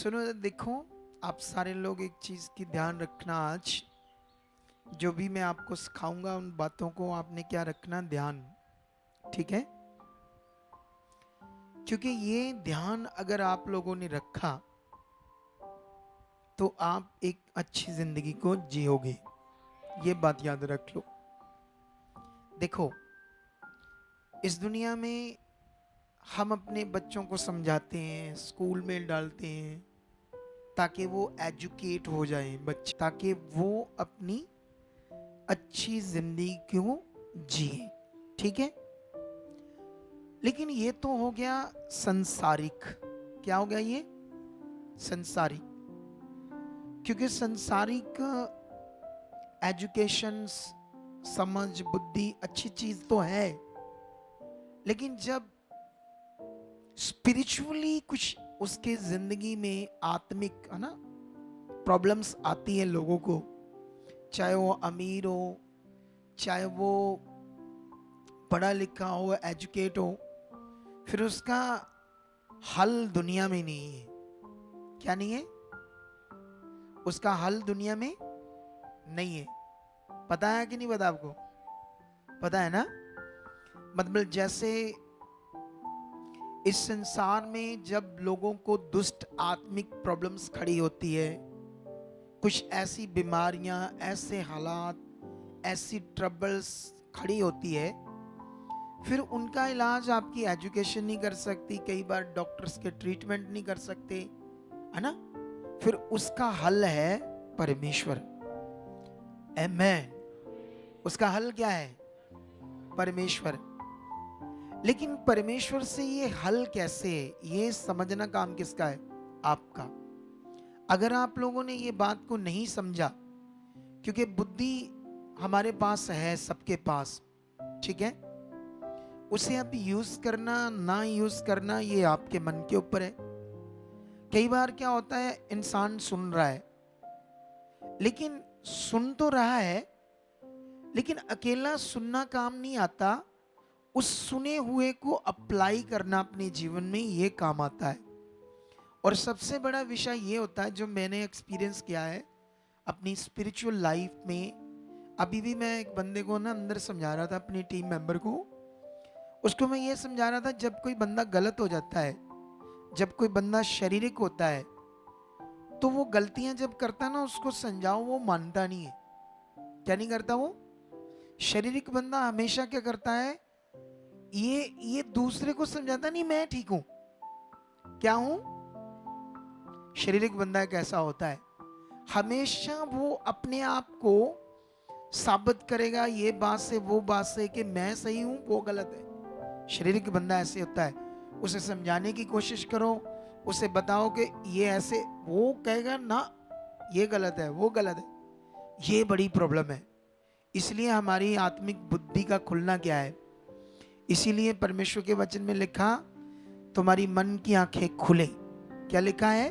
सुनो देखो, आप सारे लोग एक चीज की ध्यान रखना। आज जो भी मैं आपको सिखाऊंगा उन बातों को आपने क्या रखना, ध्यान। ठीक है? क्योंकि ये ध्यान अगर आप लोगों ने रखा तो आप एक अच्छी जिंदगी को जियोगे। ये बात याद रख लो। देखो, इस दुनिया में हम अपने बच्चों को समझाते हैं, स्कूल में डालते हैं ताकि वो एजुकेट हो जाएं बच्चे, ताकि वो अपनी अच्छी जिंदगी को जिए। ठीक है? लेकिन ये तो हो गया संसारिक। क्या हो गया ये? संसारिक। क्योंकि संसारिक एजुकेशन, समझ, बुद्धि अच्छी चीज तो है, लेकिन जब स्पिरिचुअली कुछ उसके जिंदगी में आत्मिक, है ना, प्रॉब्लम्स आती है लोगों को, चाहे वो अमीर हो, चाहे वो पढ़ा लिखा हो, एजुकेट हो, फिर उसका हल दुनिया में नहीं है। क्या नहीं है? उसका हल दुनिया में नहीं है। पता है कि नहीं पता आपको? पता है ना? मतलब जैसे इस संसार में जब लोगों को दुष्ट आत्मिक प्रॉब्लम्स खड़ी होती है, कुछ ऐसी बीमारियां, ऐसे हालात, ऐसी ट्रबल्स खड़ी होती है, फिर उनका इलाज आपकी एजुकेशन नहीं कर सकती, कई बार डॉक्टर्स के ट्रीटमेंट नहीं कर सकते, है ना? फिर उसका हल है परमेश्वर। आमेन। उसका हल क्या है? परमेश्वर। लेकिन परमेश्वर से ये हल कैसे है, ये समझना काम किसका है? आपका। अगर आप लोगों ने ये बात को नहीं समझा, क्योंकि बुद्धि हमारे पास है, सबके पास, ठीक है, उसे आप यूज करना ना यूज करना ये आपके मन के ऊपर है। कई बार क्या होता है, इंसान सुन रहा है, लेकिन सुन तो रहा है, लेकिन अकेला सुनना काम नहीं आता, उस सुने हुए को अप्लाई करना अपने जीवन में, ये काम आता है। और सबसे बड़ा विषय ये होता है, जो मैंने एक्सपीरियंस किया है अपनी स्पिरिचुअल लाइफ में। अभी भी मैं एक बंदे को ना अंदर समझा रहा था, अपनी टीम मेंबर को, उसको मैं ये समझा रहा था, जब कोई बंदा गलत हो जाता है, जब कोई बंदा शारीरिक होता है, तो वो गलतियां जब करता है ना, उसको समझाओ, वो मानता नहीं है। क्या नहीं करता वो? शारीरिक बंदा हमेशा क्या करता है, ये दूसरे को समझाता नहीं मैं ठीक हूं, क्या हूं। शारीरिक बंदा कैसा होता है, हमेशा वो अपने आप को साबित करेगा, ये बात से वो बात से, कि मैं सही हूं वो गलत है। शारीरिक बंदा ऐसे होता है। उसे समझाने की कोशिश करो, उसे बताओ कि ये ऐसे, वो कहेगा ना ये गलत है, वो गलत है। ये बड़ी प्रॉब्लम है। इसलिए हमारी आत्मिक बुद्धि का खुलना क्या है, इसीलिए परमेश्वर के वचन में लिखा, तुम्हारी मन की आंखें खुले। क्या लिखा है?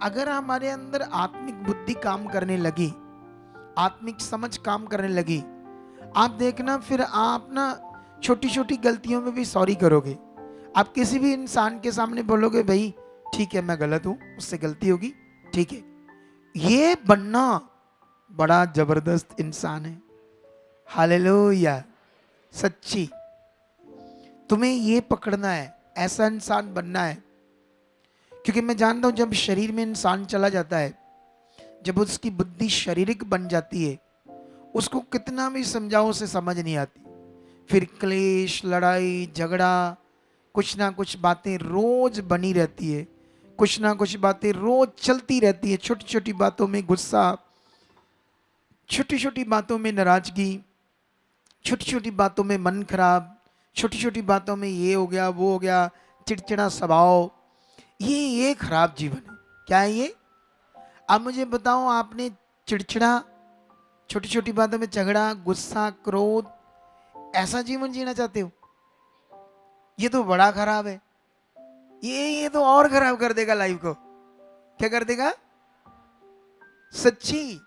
अगर हमारे अंदर आत्मिक बुद्धि काम करने लगी, आत्मिक समझ काम करने लगी, आप देखना फिर आप ना छोटी छोटी गलतियों में भी सॉरी करोगे। आप किसी भी इंसान के सामने बोलोगे, भाई ठीक है मैं गलत हूं, उससे गलती होगी, ठीक है। ये बनना बड़ा जबरदस्त इंसान है। हालेलुया। सच्ची तुम्हें ये पकड़ना है, ऐसा इंसान बनना है। क्योंकि मैं जानता हूं, जब शरीर में इंसान चला जाता है, जब उसकी बुद्धि शारीरिक बन जाती है, उसको कितना भी समझाओ उसे समझ नहीं आती। फिर क्लेश, लड़ाई झगड़ा, कुछ ना कुछ बातें रोज बनी रहती है, कुछ ना कुछ बातें रोज चलती रहती है। छोटी छोटी बातों में गुस्सा, छोटी छोटी बातों में नाराजगी, छोटी छोटी बातों में मन खराब, छोटी छोटी बातों में ये हो गया वो हो गया, चिड़चिड़ा स्वभाव। ये खराब जीवन है। क्या है ये? अब मुझे बताओ, आपने चिड़चिड़ा, छोटी छोटी बातों में झगड़ा, गुस्सा, क्रोध, ऐसा जीवन जीना चाहते हो? ये तो बड़ा खराब है। ये तो और खराब कर देगा लाइफ को। क्या कर देगा? सच्ची,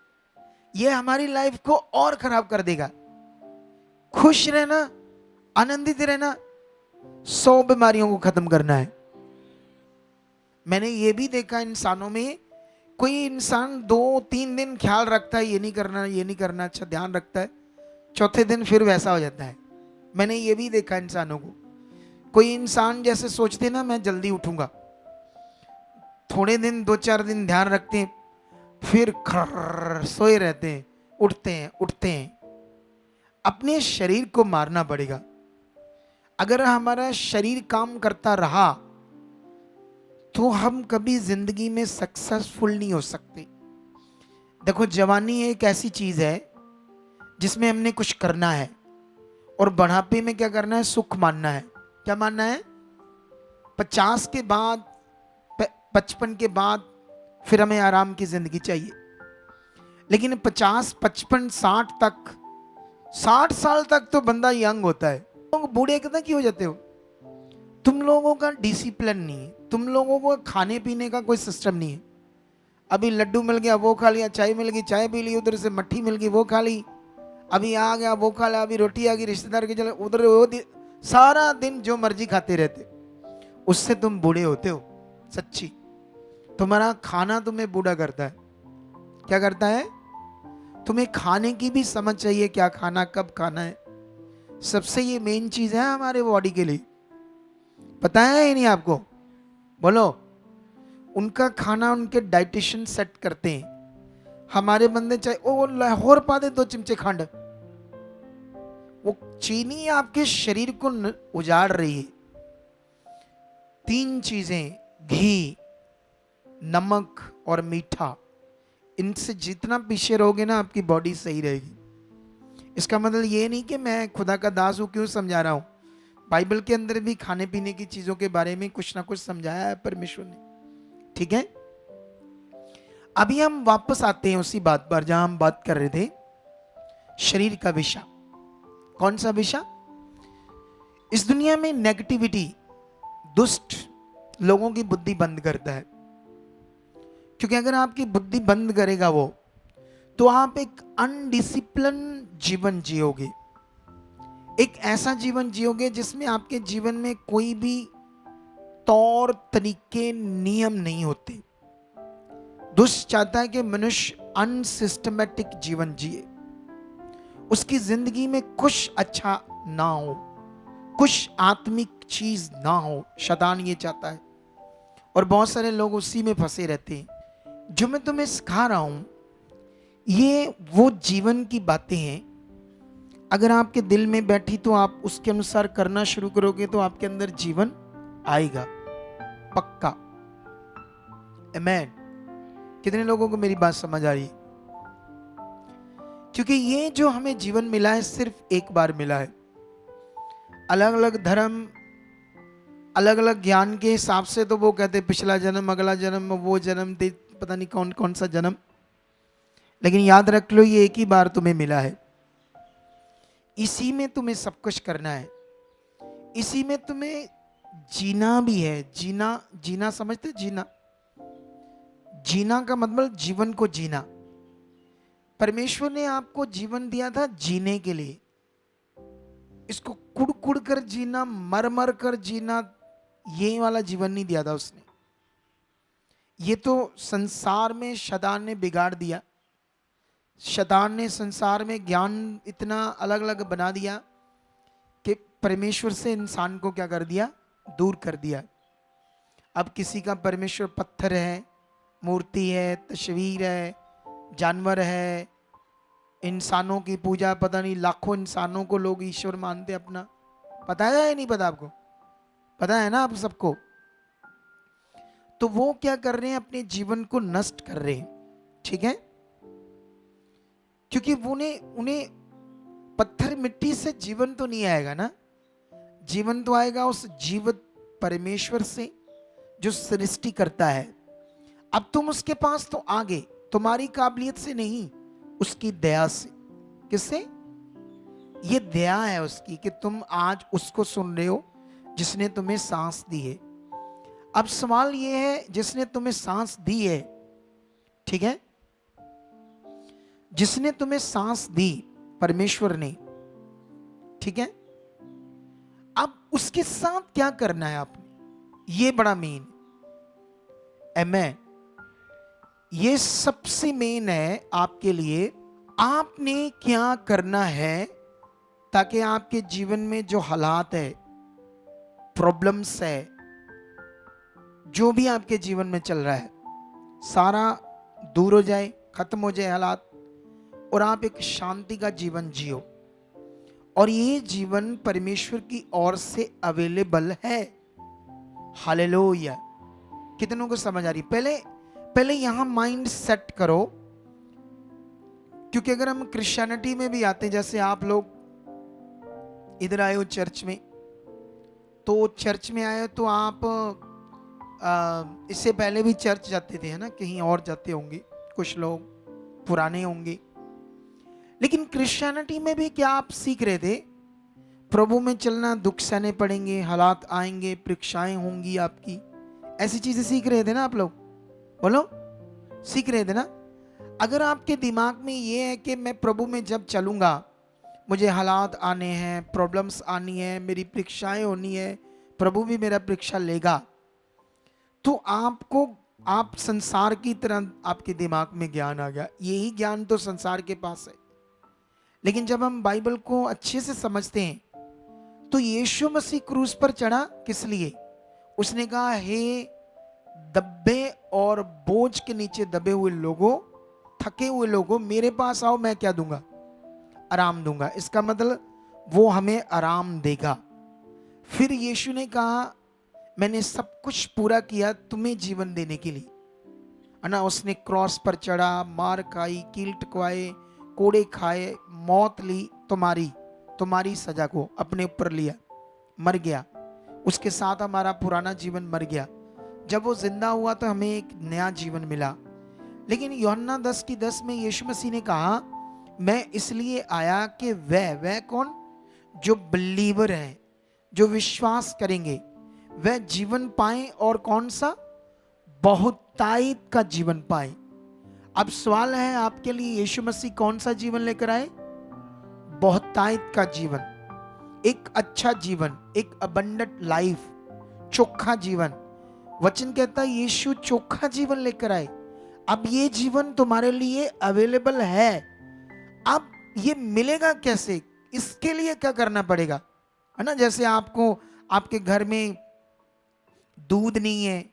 ये हमारी लाइफ को और खराब कर देगा। खुश रहना, आनंदित रहना, 100 बीमारियों को खत्म करना है। मैंने ये भी देखा इंसानों में, कोई इंसान 2-3 दिन ख्याल रखता है, ये नहीं करना ये नहीं करना, अच्छा ध्यान रखता है, चौथे दिन फिर वैसा हो जाता है। मैंने ये भी देखा इंसानों को। कोई इंसान जैसे सोचते ना मैं जल्दी उठूंगा, थोड़े दिन 2-4 दिन ध्यान रखते हैं, फिर खर्र सोए रहते हैं, उठते हैं उठते हैं। अपने शरीर को मारना पड़ेगा। अगर हमारा शरीर काम करता रहा तो हम कभी जिंदगी में सक्सेसफुल नहीं हो सकते। देखो, जवानी एक ऐसी चीज है जिसमें हमने कुछ करना है, और बुढ़ापे में क्या करना है, सुख मानना है। क्या मानना है? 50 के बाद 55 के बाद फिर हमें आराम की जिंदगी चाहिए। लेकिन 50, 55, 60 तक, 60 साल तक तो बंदा यंग होता है। लोग बूढ़े कितना क्यों हो जाते हो? तुम लोगों का डिसिप्लिन नहीं है, तुम लोगों को खाने पीने का कोई सिस्टम नहीं है। अभी लड्डू मिल गया वो खा लिया, चाय मिल गई चाय पी ली, उधर से मट्ठी मिल गई वो खा ली, अभी आ गया वो खा लिया, अभी रोटी आ गई रिश्तेदार के चले उधर, वो सारा दिन जो मर्जी खाते रहते। उससे तुम बूढ़े होते हो। सच्ची, तुम्हारा खाना तुम्हें बूढ़ा करता है। क्या करता है? तुम्हें खाने की भी समझ चाहिए, क्या खाना कब खाना है। सबसे ये मेन चीज है हमारे बॉडी के लिए। पता है या नहीं आपको? बोलो। उनका खाना उनके डाइटिशियन सेट करते हैं। हमारे बंदे चाहे वो लाहौर पा दे 2 चमचे खंड, वो चीनी आपके शरीर को उजाड़ रही है। 3 चीजें, घी, नमक और मीठा, इनसे जितना पीछे रहोगे ना आपकी बॉडी सही रहेगी। इसका मतलब ये नहीं कि मैं खुदा का दास हूं, क्यों समझा रहा हूं। बाइबल के अंदर भी खाने पीने की चीजों के बारे में कुछ ना कुछ समझाया है परमेश्वर ने। ठीक है, अभी हम वापस आते हैं उसी बात पर जहां हम बात कर रहे थे, शरीर का विषय। कौन सा विषय? इस दुनिया में नेगेटिविटी, दुष्ट लोगों की बुद्धि बंद करता है। क्योंकि अगर आपकी बुद्धि बंद करेगा वो, तो आप एक अनडिसिप्लिन जीवन जियोगे। एक ऐसा जीवन जियोगे जिसमें आपके जीवन में कोई भी तौर तरीके नियम नहीं होते। दुष्ट चाहता है कि मनुष्य अनसिस्टमेटिक जीवन जिए, उसकी जिंदगी में कुछ अच्छा ना हो, कुछ आत्मिक चीज ना हो। शैतान ये चाहता है, और बहुत सारे लोग उसी में फंसे रहते हैं। जो मैं तुम्हें सिखा रहा हूं, ये वो जीवन की बातें हैं। अगर आपके दिल में बैठी तो आप उसके अनुसार करना शुरू करोगे तो आपके अंदर जीवन आएगा, पक्का। आमीन। कितने लोगों को मेरी बात समझ आ रही है? क्योंकि ये जो हमें जीवन मिला है सिर्फ एक बार मिला है। अलग अलग धर्म, अलग अलग ज्ञान के हिसाब से तो वो कहते पिछला जन्म, अगला जन्म, वो जन्म, पता नहीं कौन कौन सा जन्म। लेकिन याद रख लो, ये एक ही बार तुम्हें मिला है। इसी में तुम्हें सब कुछ करना है, इसी में तुम्हें जीना भी है। जीना, जीना समझते? जीना, जीना का मतलब जीवन को जीना। परमेश्वर ने आपको जीवन दिया था जीने के लिए। इसको कुड़ कुड़ कर जीना, मर मर कर जीना, ये वाला जीवन नहीं दिया था उसने। ये तो संसार में शैतान ने बिगाड़ दिया। शैतान ने संसार में ज्ञान इतना अलग अलग बना दिया कि परमेश्वर से इंसान को क्या कर दिया? दूर कर दिया। अब किसी का परमेश्वर पत्थर है, मूर्ति है, तस्वीर है, जानवर है, इंसानों की पूजा, पता नहीं लाखों इंसानों को लोग ईश्वर मानते अपना। पता है या नहीं पता आपको? पता है ना आप सबको। तो वो क्या कर रहे हैं? अपने जीवन को नष्ट कर रहे हैं। ठीक है, क्योंकि उन्हें पत्थर मिट्टी से जीवन तो नहीं आएगा ना। जीवन तो आएगा उस जीवित परमेश्वर से जो सृष्टि करता है। अब तुम उसके पास तो आ गए, तुम्हारी काबिलियत से नहीं, उसकी दया से। किससे? ये दया है उसकी कि तुम आज उसको सुन रहे हो जिसने तुम्हें सांस दी है। अब सवाल ये है, जिसने तुम्हें सांस दी है, ठीक है, जिसने तुम्हें सांस दी परमेश्वर ने, ठीक है, अब उसके साथ क्या करना है आपने? ये बड़ा मेन। आमेन। ये सबसे मेन है आपके लिए। आपने क्या करना है ताकि आपके जीवन में जो हालात है, प्रॉब्लम्स है, जो भी आपके जीवन में चल रहा है, सारा दूर हो जाए, खत्म हो जाए हालात, और आप एक शांति का जीवन जियो। और ये जीवन परमेश्वर की ओर से अवेलेबल है। हालेलुया। कितनों को समझ आ रही? पहले यहां माइंड सेट करो, क्योंकि अगर हम क्रिश्चियनिटी में भी आते, जैसे आप लोग इधर आए हो चर्च में, तो चर्च में आए तो आप इससे पहले भी चर्च जाते थे, है ना? कहीं और जाते होंगे, कुछ लोग पुराने होंगे। लेकिन क्रिश्चियनिटी में भी क्या आप सीख रहे थे? प्रभु में चलना, दुख सहने पड़ेंगे, हालात आएंगे, परीक्षाएं होंगी आपकी, ऐसी चीजें सीख रहे थे ना आप लोग? बोलो, सीख रहे थे ना? अगर आपके दिमाग में ये है कि मैं प्रभु में जब चलूंगा, मुझे हालात आने हैं, प्रॉब्लम्स आनी है, मेरी परीक्षाएं होनी है, प्रभु भी मेरा परीक्षा लेगा, तो आप संसार की तरह आपके दिमाग में ज्ञान आ गया। यही ज्ञान तो संसार के पास है। लेकिन जब हम बाइबल को अच्छे से समझते हैं, तो यीशु मसीह क्रूस पर चढ़ा किस लिए? उसने कहा, हे दब्बे और बोझ के नीचे दबे हुए लोगों, थके हुए लोगों, मेरे पास आओ, मैं क्या दूंगा? आराम दूंगा। इसका मतलब वो हमें आराम देगा। फिर यीशु ने कहा, मैंने सब कुछ पूरा किया तुम्हें जीवन देने के लिए, है ना? उसने क्रॉस पर चढ़ा, मार खाई, कील टकवाए, कोड़े खाए, मौत ली, तुम्हारी सजा को अपने ऊपर लिया, मर गया। उसके साथ हमारा पुराना जीवन मर गया। जब वो जिंदा हुआ तो हमें एक नया जीवन मिला। लेकिन यूहन्ना 10:10 में यीशु मसीह ने कहा, मैं इसलिए आया कि वह कौन? जो बिलीवर है, जो विश्वास करेंगे, वह जीवन पाए, और कौन सा? बहुतायत का जीवन पाए। अब सवाल है आपके लिए, यीशु मसीह कौन सा जीवन लेकर आए? बहुतायत का जीवन, एक अच्छा जीवन, एक अबंडेंट लाइफ, चोखा जीवन। वचन कहता है यीशु चोखा जीवन लेकर आए। अब ये जीवन तुम्हारे लिए अवेलेबल है। अब ये मिलेगा कैसे? इसके लिए क्या करना पड़ेगा, है ना? जैसे आपको आपके घर में दूध नहीं है,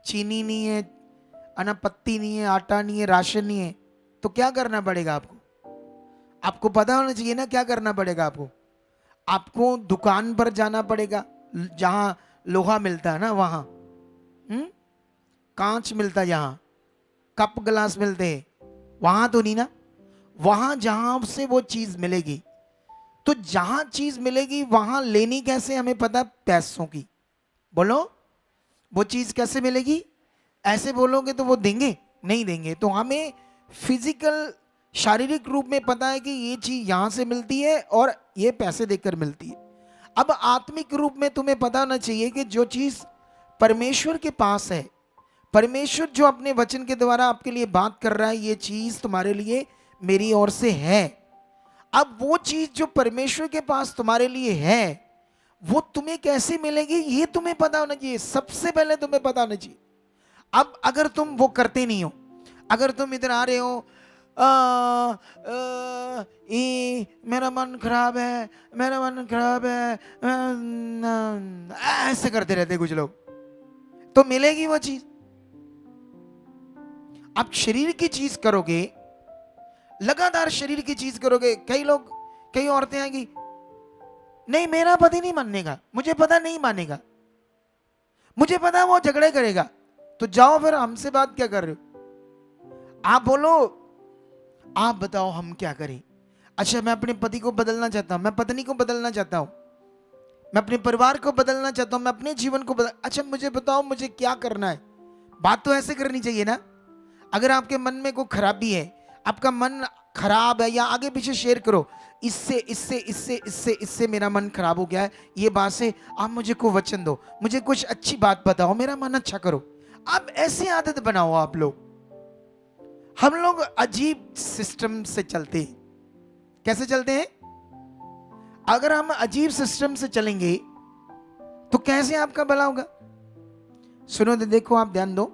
चीनी नहीं है, पत्ती नहीं है, आटा नहीं है, राशन नहीं है, तो क्या करना पड़ेगा आपको? आपको पता होना चाहिए ना क्या करना पड़ेगा आपको। आपको दुकान पर जाना पड़ेगा, जहां लोहा मिलता है ना, वहां कांच मिलता है, जहां कप गिलास मिलते हैं, वहां तो नहीं ना। वहां जहां से वो चीज मिलेगी, तो जहां चीज मिलेगी वहां लेनी कैसे? हमें पता, पैसों की। बोलो, वो चीज कैसे मिलेगी? ऐसे बोलोगे तो वो देंगे? नहीं देंगे। तो हमें फिजिकल, शारीरिक रूप में पता है कि ये चीज यहां से मिलती है और ये पैसे देकर मिलती है। अब आत्मिक रूप में तुम्हें पता होना चाहिए कि जो चीज परमेश्वर के पास है, परमेश्वर जो अपने वचन के द्वारा आपके लिए बात कर रहा है, ये चीज तुम्हारे लिए मेरी ओर से है। अब वो चीज जो परमेश्वर के पास तुम्हारे लिए है, वो तुम्हें कैसे मिलेगी ये तुम्हें पता होना चाहिए। सबसे पहले तुम्हें पता होना चाहिए। अब अगर तुम वो करते नहीं हो, अगर तुम इधर आ रहे हो, मेरा मन खराब है, मेरा मन खराब है, ऐसे करते रहते कुछ लोग, तो मिलेगी वो चीज? आप शरीर की चीज करोगे, लगातार शरीर की चीज करोगे। कई औरतें आएंगी, नहीं मेरा पति नहीं मानेगा, मुझे पता नहीं मानेगा, मुझे पता वो झगड़े करेगा, तो जाओ फिर हमसे बात क्या कर रहे हो? आप बोलो, आप बताओ हम क्या करें? अच्छा, मैं अपने पति को बदलना चाहता हूं, मैं पत्नी को बदलना चाहता हूं, मैं अपने परिवार को बदलना चाहता हूं, मैं अपने जीवन को अच्छा मुझे बताओ मुझे क्या करना है? बात तो ऐसे करनी चाहिए ना। अगर आपके मन में कोई खराबी है, आपका मन खराब है, या आगे पीछे शेयर करो, इससे इससे इससे इससे इससे मेरा मन खराब हो गया है, ये बात से आप मुझे को वचन दो, मुझे कुछ अच्छी बात बताओ, मेरा मन अच्छा करो। अब ऐसी आदत बनाओ आप लोग। हम लोग अजीब सिस्टम से चलते हैं। कैसे चलते हैं? अगर हम अजीब सिस्टम से चलेंगे तो कैसे आपका भला होगा? सुनो तो देखो, आप ध्यान दो।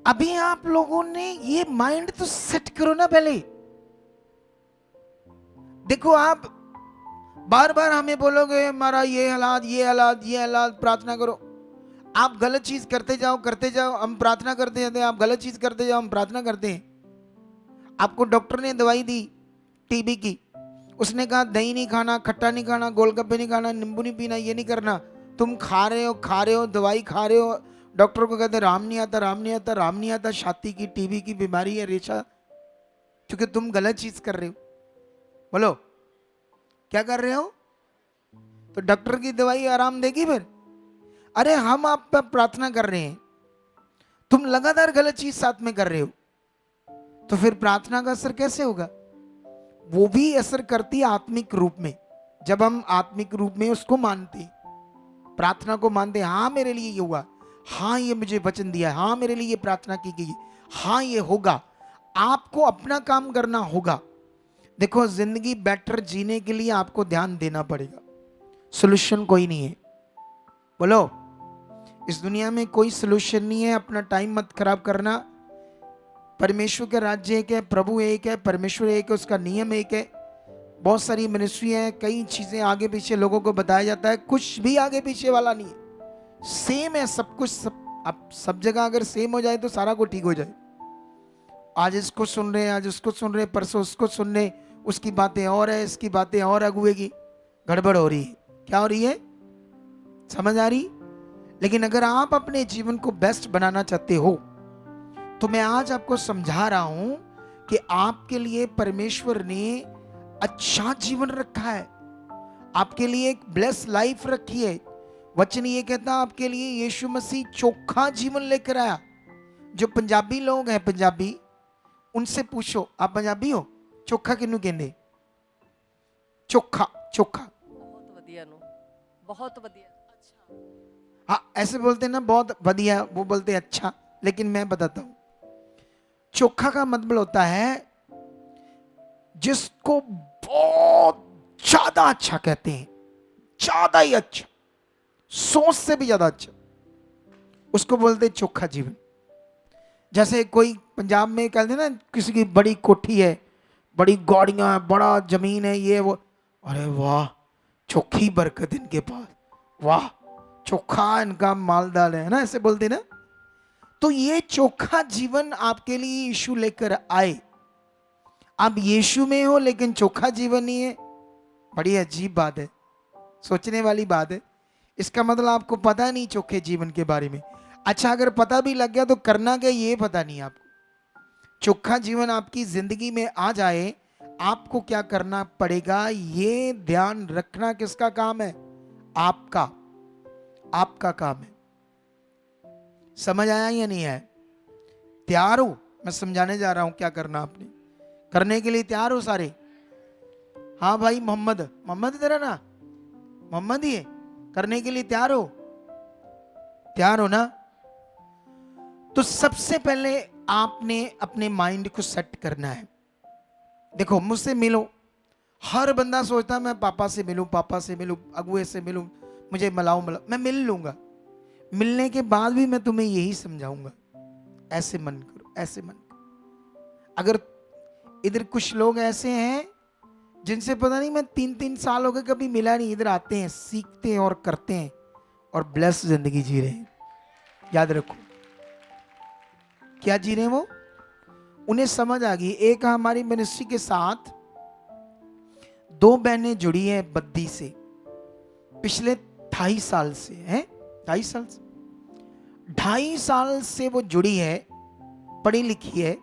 अभी आप लोगों ने ये माइंड तो सेट करो ना पहले। देखो आप बार बार हमें बोलोगे हमारा ये हालात, ये हालात, ये हालात, प्रार्थना करो। आप गलत चीज करते जाओ, हम प्रार्थना करते जाते हैं। आप गलत चीज करते जाओ, हम प्रार्थना करते हैं। आपको डॉक्टर ने दवाई दी टीबी की, उसने कहा दही नहीं खाना, खट्टा नहीं खाना, गोलगप्पे नहीं खाना, नींबू नहीं पीना, ये नहीं करना। तुम खा रहे हो, दवाई खा रहे हो। डॉक्टर को कहते राम नहीं आता, राम नहीं आता, राम नहीं आता। छाती की टीबी की बीमारी है, रेशा, क्योंकि तुम गलत चीज कर रहे हो। बोलो क्या कर रहे हो? तो डॉक्टर की दवाई आराम देगी फिर? अरे हम आप पर प्रार्थना कर रहे हैं, तुम लगातार गलत चीज साथ में कर रहे हो, तो फिर प्रार्थना का असर कैसे होगा? वो भी असर करती है आत्मिक रूप में। जब हम आत्मिक रूप में उसको मानते हैं, प्रार्थना को मानते हैं, हाँ मेरे लिए ये हुआ, हाँ ये मुझे वचन दिया है, हाँ मेरे लिए ये प्रार्थना की गई, हाँ ये होगा। आपको अपना काम करना होगा। देखो जिंदगी बेटर जीने के लिए आपको ध्यान देना पड़ेगा, सोल्यूशन कोई नहीं है। बोलो इस दुनिया में कोई सोल्यूशन नहीं है। अपना टाइम मत खराब करना। परमेश्वर का राज्य एक है, प्रभु एक है, परमेश्वर एक है, उसका नियम एक है। बहुत सारी मिनिस्ट्री है, कई चीजें आगे पीछे लोगों को बताया जाता है, कुछ भी आगे पीछे वाला नहीं है, सेम है सब कुछ। अब सब जगह अगर सेम हो जाए तो सारा कुछ ठीक हो जाए। आज इसको सुन रहे हैं, आज उसको सुन रहे हैं, परसों उसको सुन रहे, उसकी बातें और है, इसकी बातें और, अगुए की गड़बड़ हो रही है। क्या हो रही है? समझ आ रही? लेकिन अगर आप अपने जीवन को बेस्ट बनाना चाहते हो तो मैं आज आपको समझा रहा हूं कि आपके लिए परमेश्वर ने अच्छा जीवन रखा है, आपके लिए एक ब्लेस लाइफ रखी है। वचन ये कहता आपके लिए यीशु मसीह चोखा जीवन लेकर आया। जो पंजाबी लोग हैं, पंजाबी, उनसे पूछो, आप पंजाबी हो, चोखा किन्नू कहंदे? चोखा, चोखा बहुत वधिया नु, बहुत वधिया। अच्छा हाँ ऐसे बोलते ना, बहुत बढ़िया, वो बोलते अच्छा। लेकिन मैं बताता हूं, चोखा का मतलब होता है जिसको बहुत ज्यादा अच्छा कहते हैं, ज्यादा ही अच्छा, सोच से भी ज्यादा अच्छा, उसको बोलते हैं चोखा जीवन। जैसे कोई पंजाब में कहते हैं ना, किसी की बड़ी कोठी है, बड़ी गाड़ियां है, बड़ा जमीन है, ये वो, अरे वाह चोखी बरकत इनके पास, वाह चोखा इनका मालदार है ना, ऐसे बोलते ना। तो ये चोखा जीवन आपके लिए यीशु लेकर आए। आप यीशु में हो लेकिन चोखा जीवन नहीं है, बड़ी अजीब बात है, सोचने वाली बात है। इसका मतलब आपको पता नहीं चोखे जीवन के बारे में। अच्छा अगर पता भी लग गया तो करना क्या, ये पता नहीं आपको। चोखा जीवन आपकी जिंदगी में आ जाए, आपको क्या करना पड़ेगा, ये ध्यान रखना किसका काम है? आपका, आपका काम है। समझ आया या नहीं है? तैयार हो? मैं समझाने जा रहा हूं क्या करना आपने। करने के लिए तैयार हो सारे? हाँ भाई मोहम्मद, मोहम्मद तेरा ना, मोहम्मद ही है। करने के लिए तैयार हो? तैयार हो ना? तो सबसे पहले आपने अपने माइंड को सेट करना है। देखो मुझसे मिलो, हर बंदा सोचता है मैं पापा से मिलूं, पापा से मिलूं, अगुए से मिलूं, मुझे मिलाओ मिलाओ। मैं मिल लूंगा, मिलने के बाद भी मैं तुम्हें यही समझाऊंगा, ऐसे मन करो, ऐसे मन करो। अगर इधर कुछ लोग ऐसे हैं जिनसे पता नहीं, मैं 3-3 साल हो गए कभी मिला नहीं, इधर आते हैं, सीखते हैं और करते हैं और ब्लेस जिंदगी जी रहे हैं। याद रखो क्या जी रहे हैं वो, उन्हें समझ आ गई। एक हमारी मिनिस्ट्री के साथ 2 बहनें जुड़ी हैं बद्दी से, पिछले 2.5 साल से हैं, 2.5 साल से, 2.5 साल से वो जुड़ी है, पढ़ी लिखी है।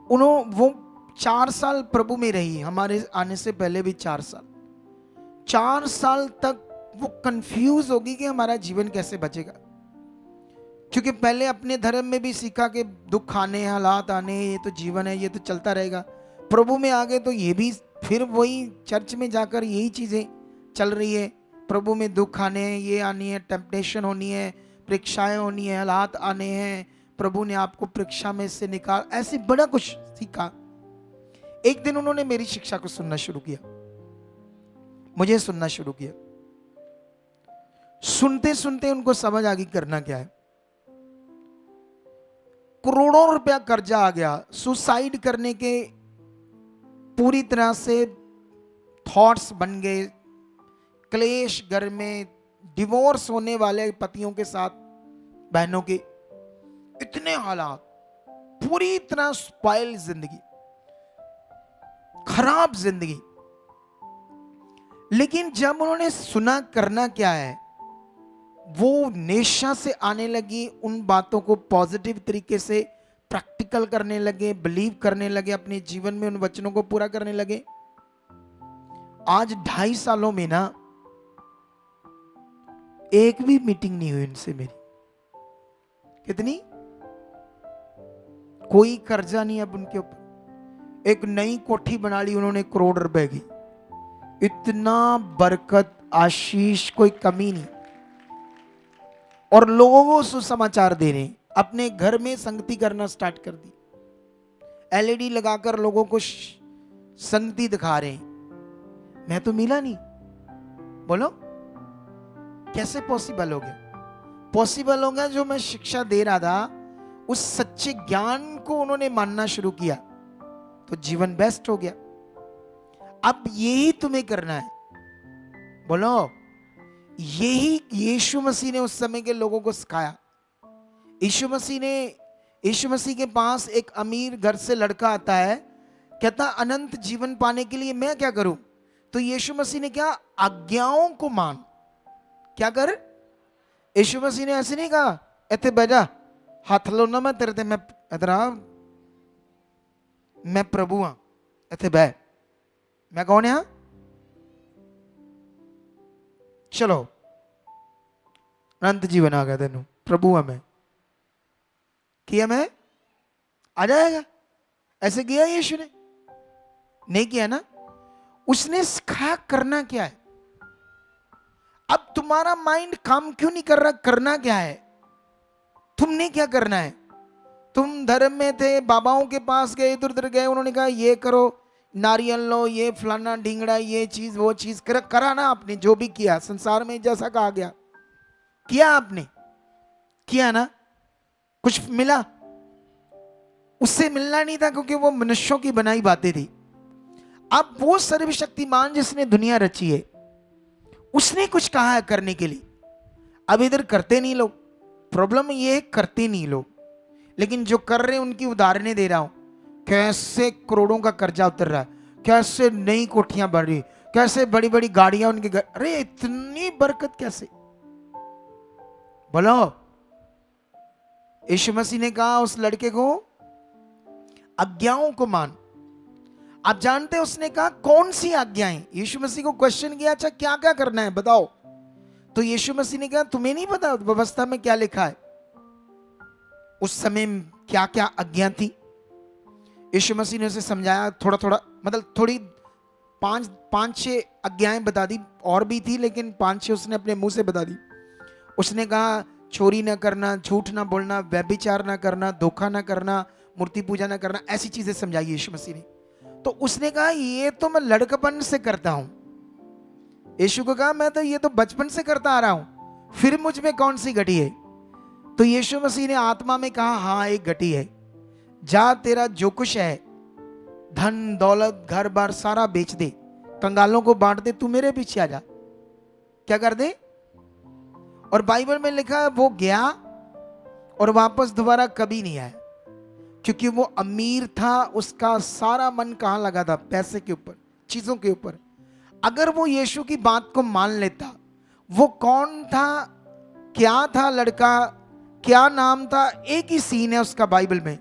वो 4 साल प्रभु में रही, हमारे आने से पहले भी 4 साल। 4 साल तक वो कंफ्यूज होगी कि हमारा जीवन कैसे बचेगा, क्योंकि पहले अपने धर्म में भी सीखा कि दुख आने, हालात आने, ये तो जीवन है, ये तो चलता रहेगा। प्रभु में आ गए तो ये भी फिर वही चर्च में जाकर यही चीजें चल रही है। प्रभु में दुख आने हैं, ये आनी है, टेम्पटेशन होनी है, परीक्षाएं होनी है, हालात आने हैं, प्रभु ने आपको परीक्षा में से निकाल, ऐसे बड़ा कुछ सीखा। एक दिन उन्होंने मेरी शिक्षा को सुनना शुरू किया, मुझे सुनना शुरू किया। सुनते सुनते उनको समझ आ गई करना क्या है। करोड़ों रुपया कर्जा आ गया, सुसाइड करने के पूरी तरह से थॉट्स बन गए, क्लेश घर में, डिवोर्स होने वाले पतियों के साथ बहनों के, इतने हालात, पूरी तरह स्पॉइल जिंदगी, खराब जिंदगी। लेकिन जब उन्होंने सुना करना क्या है, वो नेशा से आने लगी, उन बातों को पॉजिटिव तरीके से प्रैक्टिकल करने लगे, बिलीव करने लगे, अपने जीवन में उन वचनों को पूरा करने लगे। आज 2.5 सालों में ना एक भी मीटिंग नहीं हुई उनसे मेरी। कितनी? कोई कर्जा नहीं अब उनके ऊपर। एक नई कोठी बना ली उन्होंने करोड़ रुपए की। इतना बरकत, आशीष, कोई कमी नहीं। और लोगों को सुसमाचार दे रहे हैं, अपने घर में संगति करना स्टार्ट कर दी, एलईडी लगाकर लोगों को संगति दिखा रहे हैं। मैं तो मिला नहीं। बोलो कैसे पॉसिबल हो गया? पॉसिबल हो गया, जो मैं शिक्षा दे रहा था उस सच्चे ज्ञान को उन्होंने मानना शुरू किया, तो जीवन बेस्ट हो गया। अब यही तुम्हें करना है। बोलो, यही यीशु मसीह ने उस समय के लोगों को सिखाया। यीशु मसीह के पास एक अमीर घर से लड़का आता है, कहता अनंत जीवन पाने के लिए मैं क्या करूं? तो यीशु मसीह ने क्या? आज्ञाओं को मान। क्या कर? यीशु मसीह ने ऐसे नहीं कहा इतने बैठा हाथ लो ना, मैं तेरे ते मैं इधर आ, मैं प्रभु हाँ, इतने बह, मैं कौन है? चलो अनंत जीवन आ गया तेनू, प्रभु हाँ मैं, किया मैं, आ जाएगा। ऐसे किया यीशु ने? नहीं किया ना। उसने सिखाया करना क्या है। अब तुम्हारा माइंड काम क्यों नहीं कर रहा? करना क्या है? तुमने क्या करना है? तुम धर्म में थे, बाबाओं के पास गए, इधर उधर गए, उन्होंने कहा ये करो, नारियल लो, ये फलाना ढींगड़ा, ये चीज वो चीज करा ना आपने। जो भी किया संसार में जैसा कहा गया किया आपने, किया ना। कुछ मिला? उससे मिलना नहीं था, क्योंकि वो मनुष्यों की बनाई बातें थी। अब वो सर्वशक्तिमान जिसने दुनिया रची है, उसने कुछ कहा है करने के लिए। अब इधर करते नहीं लोग। प्रॉब्लम ये है, करते नहीं लोग। लेकिन जो कर रहे हैं उनकी उदाहरणें दे रहा हूं। कैसे करोड़ों का कर्जा उतर रहा है, कैसे नई कोठियां बढ़ रही, कैसे बड़ी बड़ी गाड़ियां उनके घर। अरे इतनी बरकत कैसे? बोलो। यीशु मसीह ने कहा उस लड़के को आज्ञाओं को मान। आप जानते हैं उसने कहा कौन सी आज्ञाएं? यीशु मसीह को क्वेश्चन किया, अच्छा क्या क्या करना है बताओ। तो यीशु मसीह ने कहा तुम्हें नहीं पता व्यवस्था में क्या लिखा है? उस समय क्या क्या आज्ञा थी? यीशु मसीह ने उसे समझाया थोड़ा थोड़ा, मतलब थोड़ी 5-6 आज्ञाएं बता दी। और भी थी लेकिन 5-6 उसने अपने मुंह से बता दी। उसने कहा चोरी ना करना, झूठ ना बोलना, व्यभिचार ना करना, धोखा ना करना, मूर्ति पूजा ना करना, ऐसी चीजें समझाई यीशु मसीह ने। तो उसने कहा ये तो मैं लड़कपन से करता हूं। यीशु को कहा मैं तो ये तो बचपन से करता आ रहा हूं, फिर मुझ में कौन सी घटी है? तो यीशु मसीह ने आत्मा में कहा हाँ एक घटी है। जा तेरा जो कुछ है, धन दौलत घर बार सारा बेच दे, कंगालों को बांट दे, तू मेरे पीछे आ जा। क्या कर दे? और बाइबल में लिखा है वो गया और वापस दोबारा कभी नहीं आया, क्योंकि वो अमीर था। उसका सारा मन कहां लगा था? पैसे के ऊपर, चीजों के ऊपर। अगर वो यीशु की बात को मान लेता, वो कौन था, क्या था लड़का, क्या नाम था, एक ही सीन है उसका बाइबल में।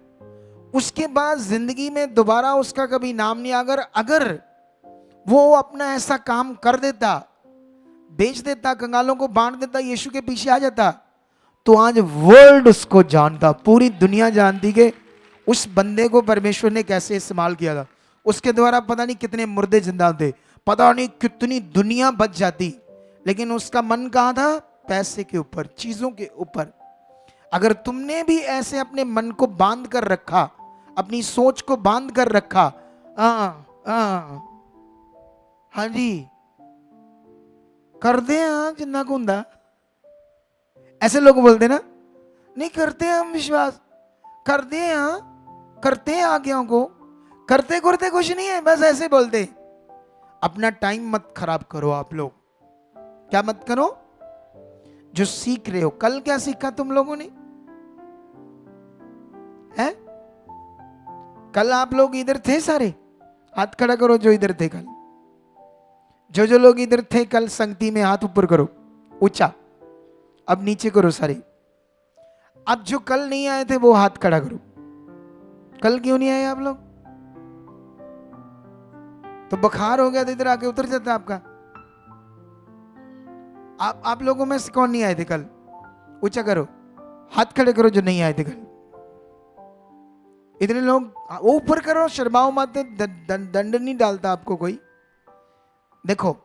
उसके बाद जिंदगी में दोबारा उसका कभी नाम नहीं। अगर वो अपना ऐसा काम कर देता, बेच देता, कंगालों को बांट देता, यीशु के पीछे आ जाता, तो आज वर्ल्ड उसको जानता, पूरी दुनिया जानती कि उस बंदे को परमेश्वर ने कैसे इस्तेमाल किया था। उसके द्वारा पता नहीं कितने मुर्दे जिंदा थे, पता नहीं कितनी दुनिया बच जाती। लेकिन उसका मन कहां था? पैसे के ऊपर, चीजों के ऊपर। अगर तुमने भी ऐसे अपने मन को बांध कर रखा, अपनी सोच को बांध कर रखा, हाँ जी कर दे, हाँ जिन्ना को हुंदा, ऐसे लोग बोलते ना, नहीं करते हम विश्वास, कर दे, हाँ करते हैं आज्ञाओं को, करते करते कुछ नहीं है, बस ऐसे बोलते। अपना टाइम मत खराब करो आप लोग। क्या मत करो? जो सीख रहे हो, कल क्या सीखा तुम लोगों ने? है कल आप लोग इधर थे सारे? हाथ खड़ा करो जो इधर थे कल। जो लोग इधर थे कल संगति में, हाथ ऊपर करो ऊंचा। अब नीचे करो सारे। अब जो कल नहीं आए थे वो हाथ खड़ा करो। कल क्यों नहीं आए आप लोग? तो बुखार हो गया तो इधर आके उतर जाता आपका। आप लोगों में से कौन नहीं आए थे कल? ऊंचा करो, हाथ खड़े करो जो नहीं आए थे कल। इतने लोग वो ऊपर करो, शर्माओ मत, दंड नहीं डालता आपको कोई। देखो,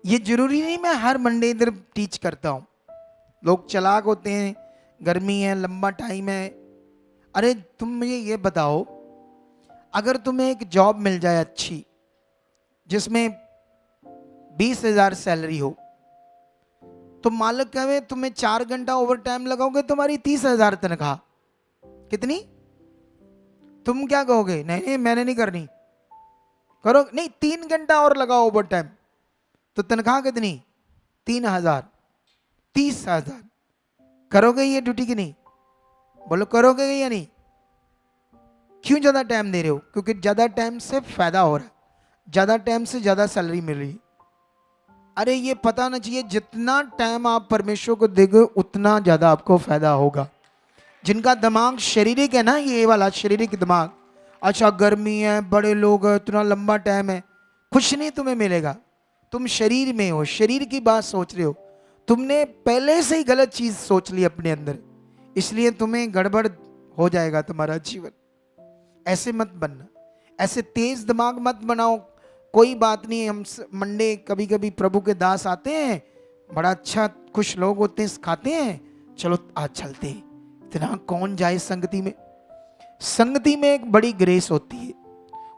ये जरूरी नहीं मैं हर मंडे इधर टीच करता हूं। लोग चालाक होते हैं, गर्मी है, लंबा टाइम है। अरे तुम मुझे ये बताओ, अगर तुम्हें एक जॉब मिल जाए अच्छी जिसमें 20,000 सैलरी हो, तो मालिक कहे तुम्हें 4 घंटा ओवर टाइम लगाओगे, तुम्हारी 30,000 तनख्वाह। कितनी? तुम क्या कहोगे? नहीं नहीं मैंने नहीं करनी। करो नहीं, 3 घंटा और लगाओ ओवर टाइम, तो तनख्वाह कितनी? 3,000, 30,000। करोगे ये ड्यूटी की नहीं? बोलो करोगे या नहीं? क्यों ज्यादा टाइम दे रहे हो? क्योंकि ज्यादा टाइम से फायदा हो रहा है, ज्यादा टाइम से ज्यादा सैलरी मिल रही है। अरे ये पता ना चाहिए, जितना टाइम आप परमेश्वर को देंगे उतना ज्यादा आपको फायदा होगा। जिनका दिमाग शारीरिक है ना, ये वाला शारीरिक दिमाग, अच्छा गर्मी है, बड़े लोग हैं, इतना लंबा टाइम है, कुछ नहीं तुम्हें मिलेगा। तुम शरीर में हो, शरीर की बात सोच रहे हो, तुमने पहले से ही गलत चीज सोच ली अपने अंदर, इसलिए तुम्हें गड़बड़ हो जाएगा तुम्हारा जीवन। ऐसे मत बनना, ऐसे तेज दिमाग मत बनाओ। कोई बात नहीं, हम मंडे कभी कभी प्रभु के दास आते हैं, बड़ा अच्छा कुछ लोग होते हैं, सिखाते हैं, चलो आज चलते हैं। इतना कौन जाए संगति में? संगति में एक बड़ी ग्रेस होती है,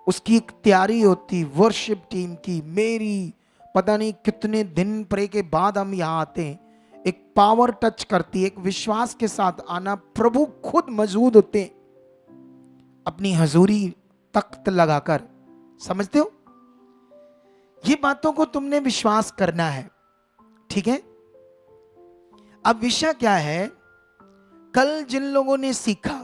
उसकी एक तैयारी होती, वर्शिप टीम की। मेरी पता नहीं कितने दिन प्रे के बाद हम यहाँ आते हैं, एक पावर टच करती है, एक विश्वास के साथ आना। प्रभु खुद मौजूद होते हैं अपनी हजूरी तख्त लगाकर। समझते हो? ये बातों को तुमने विश्वास करना है, ठीक है? अब विषय क्या है? कल जिन लोगों ने सीखा,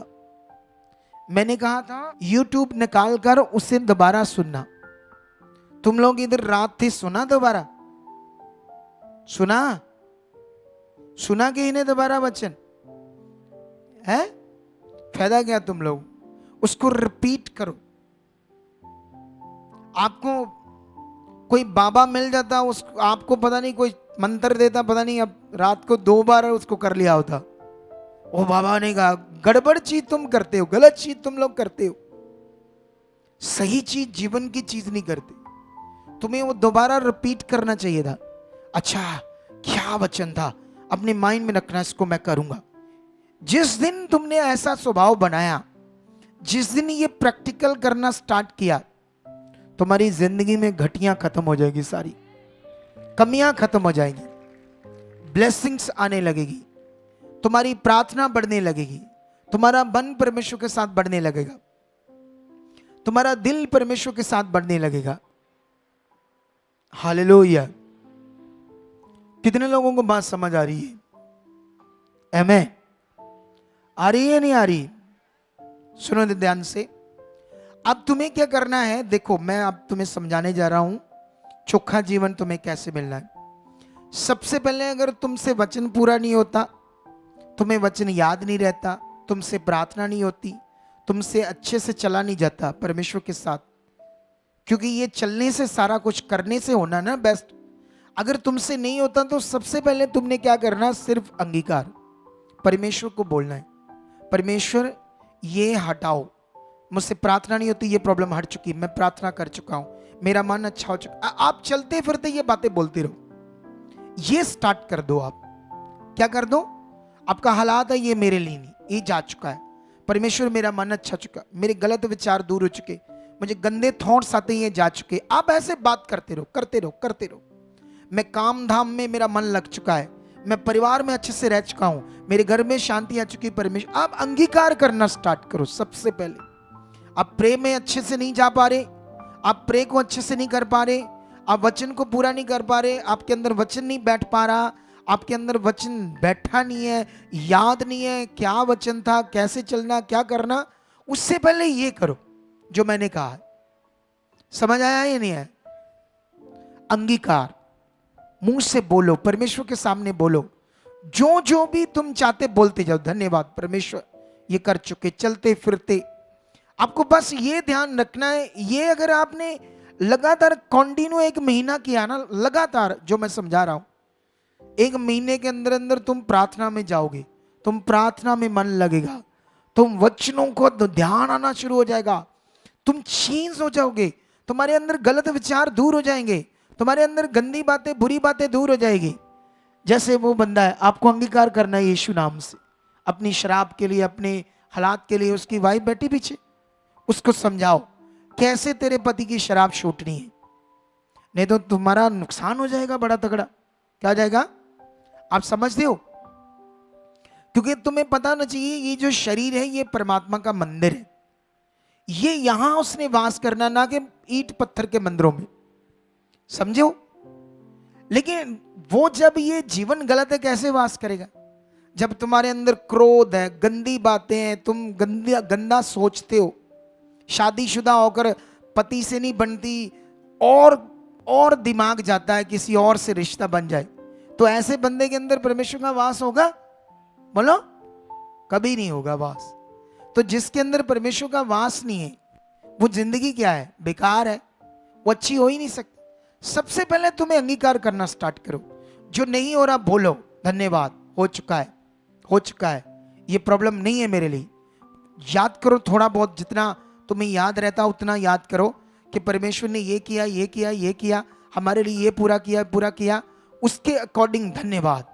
मैंने कहा था YouTube निकाल कर उसे दोबारा सुनना। तुम लोग इधर रात थे, सुना दोबारा? सुना कि इन्हें दोबारा वचन है? फायदा क्या? तुम लोग उसको रिपीट करो। आपको कोई बाबा मिल जाता, उस आपको पता नहीं कोई मंत्र देता, पता नहीं अब रात को 2 बार उसको कर लिया होता। वो बाबा ने कहा गड़बड़ चीज तुम करते हो, गलत चीज तुम लोग करते हो, सही चीज जीवन की चीज नहीं करते। तुम्हें वो दोबारा रिपीट करना चाहिए था। अच्छा क्या वचन था, अपने माइंड में रखना, इसको मैं करूंगा। जिस दिन तुमने ऐसा स्वभाव बनाया, जिस दिन ये प्रैक्टिकल करना स्टार्ट किया, तुम्हारी जिंदगी में घटियां खत्म हो जाएगी, सारी कमियां खत्म हो जाएंगी, ब्लेसिंग्स आने लगेगी, तुम्हारी प्रार्थना बढ़ने लगेगी, तुम्हारा मन परमेश्वर के साथ बढ़ने लगेगा, तुम्हारा दिल परमेश्वर के साथ बढ़ने लगेगा। हालेलुया। कितने लोगों को बात समझ आ रही है? आमीन। आ रही है नहीं आ रही? सुनो ध्यान से। अब तुम्हें क्या करना है, देखो मैं अब तुम्हें समझाने जा रहा हूं चोखा जीवन तुम्हें कैसे मिलना है। सबसे पहले अगर तुमसे वचन पूरा नहीं होता, तुम्हें वचन याद नहीं रहता, तुमसे प्रार्थना नहीं होती, तुमसे अच्छे से चला नहीं जाता परमेश्वर के साथ, क्योंकि ये चलने से सारा कुछ करने से होना ना बेस्ट। अगर तुमसे नहीं होता तो सबसे पहले तुमने क्या करना, सिर्फ अंगीकार परमेश्वर को बोलना है, परमेश्वर ये हटाओ, मुझसे प्रार्थना नहीं होती, ये प्रॉब्लम हट चुकी, मैं प्रार्थना कर चुका हूं, मेरा मन अच्छा हो चुका। आप चलते फिरते ये बातें बोलते रहो, ये स्टार्ट कर दो। आप क्या कर दो, आपका हालात है ये मेरे लिए नहीं, ये जा चुका है, परमेश्वर मेरा मन अच्छा चुका, मेरे गलत विचार दूर हो चुके, मुझे गंदे थॉट्स आते हैं ये जा चुके। आप ऐसे बात करते रहो, करते रहो, करते रहो। मैं काम धाम में मेरा मन लग चुका है, मैं परिवार में अच्छे से रह चुका हूं, मेरे घर में शांति आ चुकी। परमेश्वर, आप अंगीकार करना स्टार्ट करो। सबसे पहले आप प्रे में अच्छे से नहीं जा पा रहे, आप प्रे को अच्छे से नहीं कर पा रहे, आप वचन को पूरा नहीं कर पा रहे, आपके अंदर वचन नहीं बैठ पा रहा, आपके अंदर वचन बैठा नहीं है, याद नहीं है क्या वचन था, कैसे चलना, क्या करना। उससे पहले ये करो जो मैंने कहा है। समझ आया या नहीं है? अंगीकार, मुंह से बोलो, परमेश्वर के सामने बोलो, जो जो भी तुम चाहते बोलते जाओ। धन्यवाद परमेश्वर, ये कर चुके। चलते फिरते आपको बस ये ध्यान रखना है, ये अगर आपने लगातार कंटिन्यू 1 महीना किया ना, लगातार जो मैं समझा रहा हूं, 1 महीने के अंदर अंदर तुम प्रार्थना में जाओगे, तुम प्रार्थना में मन लगेगा, तुम वचनों को ध्यान आना शुरू हो जाएगा, तुम चेंज हो जाओगे, तुम्हारे अंदर गलत विचार दूर हो जाएंगे, तुम्हारे अंदर गंदी बातें, बुरी बातें दूर हो जाएगी। जैसे वो बंदा है, आपको अंगीकार करना है यीशु नाम से, अपनी शराब के लिए, अपने हालात के लिए। उसकी वाइफ बैठी पीछे, उसको समझाओ कैसे तेरे पति की शराब छूटनी है, नहीं तो तुम्हारा नुकसान हो जाएगा बड़ा तगड़ा। क्या जाएगा? आप समझते हो? क्योंकि तुम्हें पता ना चाहिए, ये जो शरीर है ये परमात्मा का मंदिर है, ये यहां उसने वास करना, ना कि ईंट पत्थर के मंदिरों में। समझो? लेकिन वो जब ये जीवन गलत है कैसे वास करेगा? जब तुम्हारे अंदर क्रोध है, गंदी बातें हैं, तुम गंदा सोचते हो, शादीशुदा होकर पति से नहीं बनती, और दिमाग जाता है किसी और से रिश्ता बन जाए, तो ऐसे बंदे के अंदर परमेश्वर का वास होगा? बोलो, कभी नहीं होगा वास। तो जिसके अंदर परमेश्वर का वास नहीं है, वो जिंदगी क्या है? बेकार है, वो अच्छी हो ही नहीं सकती। सबसे पहले तुम्हें अंगीकार करना स्टार्ट करो, जो नहीं हो रहा बोलो, धन्यवाद, हो चुका है, हो चुका है, ये प्रॉब्लम नहीं है मेरे लिए। याद करो थोड़ा बहुत, जितना तुम्हें याद रहता उतना याद करो कि परमेश्वर ने ये किया, ये किया, ये किया, हमारे लिए ये पूरा किया, पूरा किया, उसके अकॉर्डिंग धन्यवाद,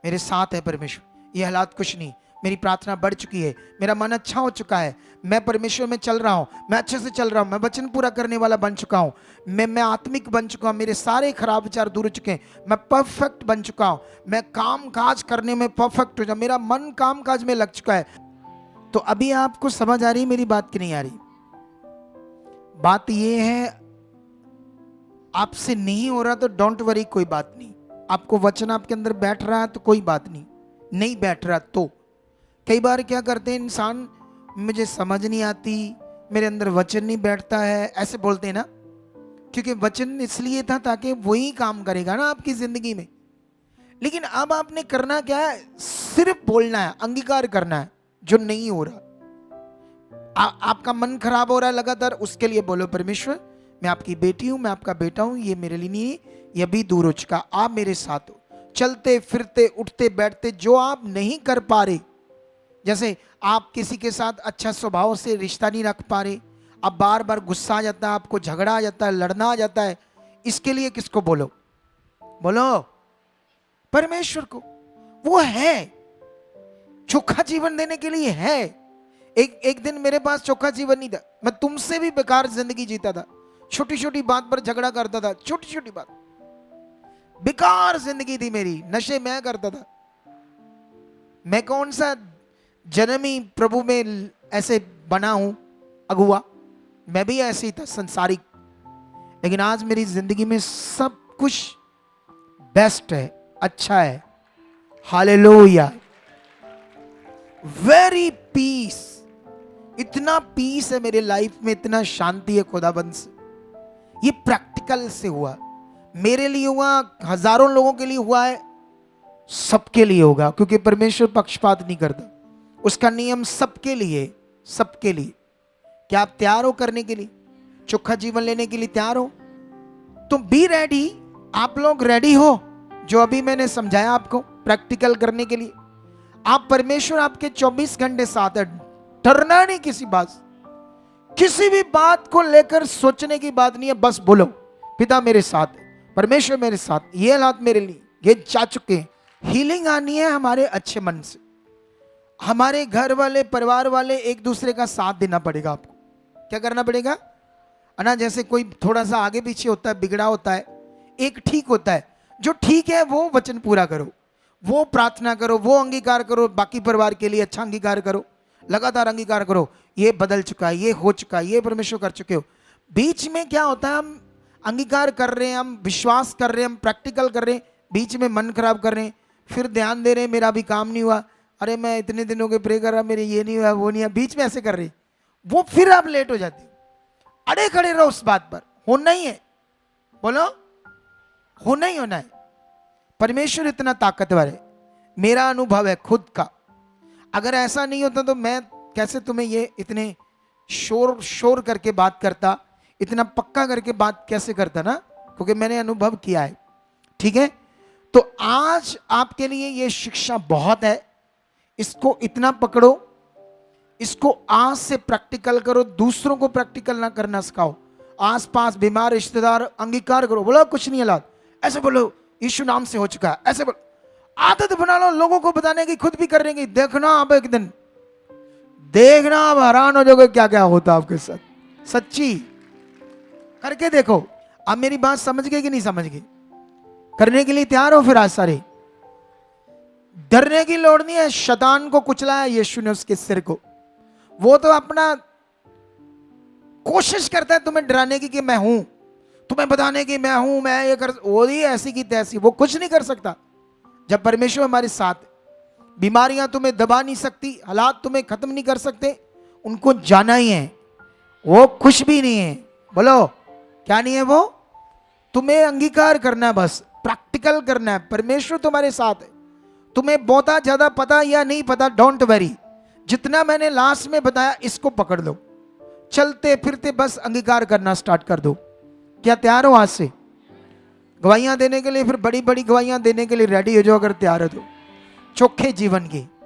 मेरे साथ है परमेश्वर, ये हालात कुछ नहीं, मेरी प्रार्थना बढ़ चुकी है, मेरा मन अच्छा हो चुका है, मैं परमेश्वर में चल रहा हूं, मैं अच्छे से चल रहा हूं, मैं वचन पूरा करने वाला बन चुका हूं, मैं आत्मिक बन चुका हूं, मेरे सारे खराब विचार दूर हो चुके हैं, मैं परफेक्ट बन चुका हूं, मैं काम काज करने में परफेक्ट हो जाऊं, मेरा मन काम काज में लग चुका है। तो अभी आपको समझ आ रही मेरी बात की नहीं आ रही? बात ये है, आपसे नहीं हो रहा तो डोंट वरी, कोई बात नहीं। आपको वचन आपके अंदर बैठ रहा है तो कोई बात नहीं, नहीं बैठ रहा तो। कई बार क्या करते हैं इंसान, मुझे समझ नहीं आती, मेरे अंदर वचन नहीं बैठता है, ऐसे बोलते हैं ना, क्योंकि वचन इसलिए था ताकि वही काम करेगा ना आपकी जिंदगी में। लेकिन अब आपने करना क्या है? सिर्फ बोलना है, अंगीकार करना है जो नहीं हो रहा। आपका मन खराब हो रहा है लगातार, उसके लिए बोलो, परमेश्वर मैं आपकी बेटी हूं, मैं आपका बेटा हूं, ये मेरे लिए नहीं, ये भी दूर हो चुका, आप मेरे साथ हो। चलते फिरते उठते बैठते जो आप नहीं कर पा रहे, जैसे आप किसी के साथ अच्छा स्वभाव से रिश्ता नहीं रख पा रहे, अब बार बार गुस्सा आ जाता है, आपको झगड़ा आ जाता है, लड़ना आ जाता है, इसके लिए किसको बोलो? बोलो परमेश्वर को। वो है, चोखा जीवन देने के लिए है। एक दिन मेरे पास चोखा जीवन नहीं था, मैं तुमसे भी बेकार जिंदगी जीता था, छोटी छोटी बात पर झगड़ा करता था, छोटी छोटी बात, बेकार जिंदगी थी मेरी, नशे मैं करता था। मैं कौन सा जन्मी प्रभु में ऐसे बना हूं अगुआ, मैं भी ऐसे ही था संसारिक। लेकिन आज मेरी जिंदगी में सब कुछ बेस्ट है, अच्छा है, हालेलुया, वेरी पीस, इतना पीस है मेरे लाइफ में, इतना शांति है खुदाबंद से। ये प्रैक्टिकल से हुआ, मेरे लिए हुआ, हजारों लोगों के लिए हुआ है, सबके लिए होगा, क्योंकि परमेश्वर पक्षपात नहीं करता, उसका नियम सबके लिए, सबके लिए। क्या आप तैयार हो करने के लिए, चोखा जीवन लेने के लिए तैयार हो? तो बी रेडी, आप लोग रेडी हो? जो अभी मैंने समझाया आपको प्रैक्टिकल करने के लिए, आप परमेश्वर आपके 24 घंटे साथ है, डरना नहीं किसी बात, किसी भी बात को लेकर सोचने की बात नहीं है, बस बोलो पिता मेरे साथ है, परमेश्वर मेरे साथ, ये हालात मेरे लिए, ये जा चुके हैं। हीलिंग आनी है हमारे अच्छे मन से, हमारे घर वाले, परिवार वाले, एक दूसरे का साथ देना पड़ेगा आपको। क्या करना पड़ेगा? ना जैसे कोई थोड़ा सा आगे पीछे होता है, बिगड़ा होता है, एक ठीक होता है, जो ठीक है वो वचन पूरा करो, वो प्रार्थना करो, वो अंगीकार करो, बाकी परिवार के लिए अच्छा अंगीकार करो, लगातार अंगीकार करो। ये बदल चुका है, ये हो चुका है, ये परमेश्वर कर चुके हो। बीच में क्या होता है, हम अंगीकार कर रहे हैं, हम विश्वास कर रहे हैं, हम प्रैक्टिकल कर रहे हैं, बीच में मन खराब कर रहे हैं, फिर ध्यान दे रहे हैं मेरा भी काम नहीं हुआ, अरे मैं इतने दिनों के प्रे कर रहा, मेरे ये नहीं हुआ, वो नहीं हुआ, बीच में ऐसे कर रहे, वो फिर आप लेट हो जाते हो। अड़े खड़े रहो उस बात पर, होना ही है, बोलो होना ही होना है। परमेश्वर इतना ताकतवर है, मेरा अनुभव है खुद का। अगर ऐसा नहीं होता तो मैं कैसे तुम्हें ये इतने शोर शोर करके बात करता, इतना पक्का करके बात कैसे करता ना, क्योंकि मैंने अनुभव किया है। ठीक है, तो आज आपके लिए ये शिक्षा बहुत है, इसको इतना पकड़ो, इसको आज से प्रैक्टिकल करो, दूसरों को प्रैक्टिकल ना करना सिखाओ। आसपास बीमार रिश्तेदार अंगीकार करो, बोलो कुछ नहीं हालात, ऐसे बोलो यीशु नाम से हो चुका है, ऐसे बोलो, आदत बना लो लोगों को बताने की, खुद भी करने की। देखना आप एक दिन, देखना आप हैरान हो जाओगे क्या क्या होता है आपके साथ। सच्ची करके देखो। आप मेरी बात समझ गए कि नहीं समझ गए? करने के लिए तैयार हो फिर आज सारे? डरने की लोड़ नहीं है। शैतान को कुचला है यीशु ने उसके सिर को, वो तो अपना कोशिश करता है तुम्हें डराने की कि मैं हूं, तुम्हें बताने की मैं हूं, मैं ये कर, वो ही ऐसी की तैसी, वो कुछ नहीं कर सकता। जब परमेश्वर हमारे साथ, बीमारियां तुम्हें दबा नहीं सकती, हालात तुम्हें खत्म नहीं कर सकते, उनको जाना ही है। वो कुछ भी नहीं है, बोलो क्या नहीं है, वो तुम्हें अंगीकार करना है, बस प्रैक्टिकल करना है। परमेश्वर तुम्हारे साथ है, तुम्हें बहुता ज्यादा पता या नहीं पता, डोंट वरी। जितना मैंने लास्ट में बताया इसको पकड़ लो, चलते फिरते बस अंगीकार करना स्टार्ट कर दो। क्या तैयार हो आज से गवाहियां देने के लिए? फिर बड़ी बड़ी गवाहियां देने के लिए रेडी हो जाओ अगर तैयार हो तो, चोखे जीवन की।